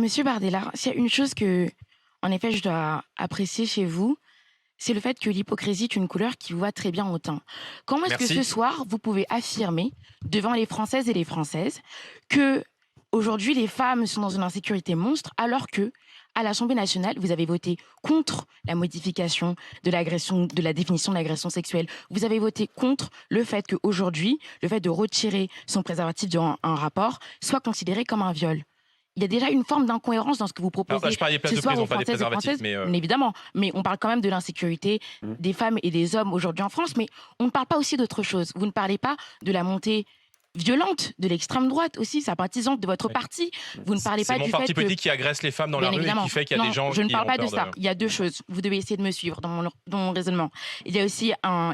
Monsieur Bardella, s'il y a une chose que, en effet, je dois apprécier chez vous, c'est le fait que l'hypocrisie est une couleur qui vous va très bien au teint. Comment est-ce que ce Merci. soir, vous pouvez affirmer devant les Françaises et les Françaises que aujourd'hui les femmes sont dans une insécurité monstre, alors que à l'Assemblée nationale, vous avez voté contre la modification de l'agression, de la définition de l'agression sexuelle. Vous avez voté contre le fait qu'aujourd'hui, le fait de retirer son préservatif durant un rapport soit considéré comme un viol. Il y a déjà une forme d'incohérence dans ce que vous Alors, proposez je parle des places ce de soir prison, aux pas des Françaises et préservatifs. Françaises, Mais bien évidemment. Mais on parle quand même de l'insécurité des femmes et des hommes aujourd'hui en France. Mais on ne parle pas aussi d'autre chose. Vous ne parlez pas de la montée violente de l'extrême droite aussi, sympathisante de votre Oui. parti. Vous ne parlez c'est pas mon du parti fait que... politique qui agresse les femmes dans la Bien rue et évidemment. qui fait qu'il y a Non, des gens je ne qui parle ont pas peur de ça. Il y a deux choses. Vous devez essayer de me suivre dans mon raisonnement. Il y a aussi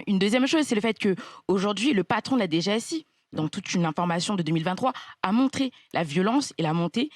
une deuxième chose, c'est le fait que aujourd'hui, le patron de la DGSI, dans toute une information de 2023, a montré la violence et la montée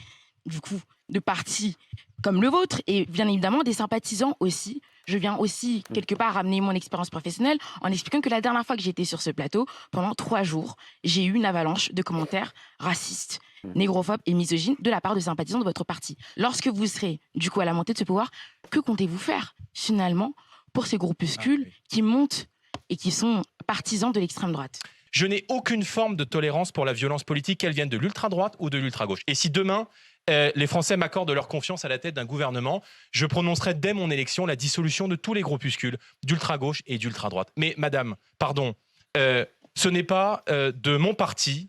du coup de partis comme le vôtre et bien évidemment des sympathisants aussi. Je viens aussi quelque part ramener mon expérience professionnelle en expliquant que la dernière fois que j'étais sur ce plateau, pendant 3 jours, j'ai eu une avalanche de commentaires racistes, négrophobes et misogynes de la part de sympathisants de votre parti. Lorsque vous serez du coup à la montée de ce pouvoir, que comptez-vous faire finalement pour ces groupuscules qui montent et qui sont partisans de l'extrême droite? Je n'ai aucune forme de tolérance pour la violence politique, qu'elle vienne de l'ultra-droite ou de l'ultra-gauche. Et si demain, les Français m'accordent leur confiance à la tête d'un gouvernement, je prononcerai dès mon élection la dissolution de tous les groupuscules d'ultra-gauche et d'ultra-droite. Mais madame, pardon, ce n'est pas de mon parti,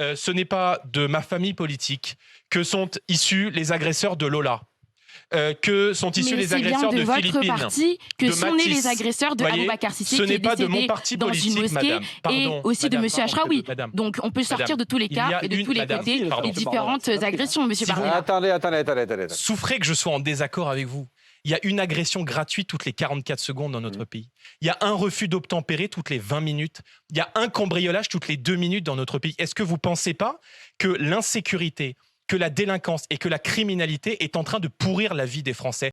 ce n'est pas de ma famille politique que sont issus les agresseurs de Lola. Que sont issus les agresseurs de Philippines. C'est bien de votre parti que de sont nés Matisse. les agresseurs de Voyez, Aboubacar Cissé ce qui n'est est pas de mon décédé parti dans une politique, mosquée madame. et Pardon, aussi de madame, Monsieur pardon, Achraoui. madame. Donc on peut sortir Madame, de tous les il y a cas et de une- tous les madame, côtés pardon, les différentes agressions, Monsieur Si vous- Bardella. Attendez. Souffrez que je sois en désaccord avec vous. Il y a une agression gratuite toutes les 44 secondes dans notre pays. Il y a un refus d'obtempérer toutes les 20 minutes. Il y a un cambriolage toutes les 2 minutes dans notre pays. Est-ce que vous ne pensez pas que l'insécurité, que la délinquance et que la criminalité est en train de pourrir la vie des Français ?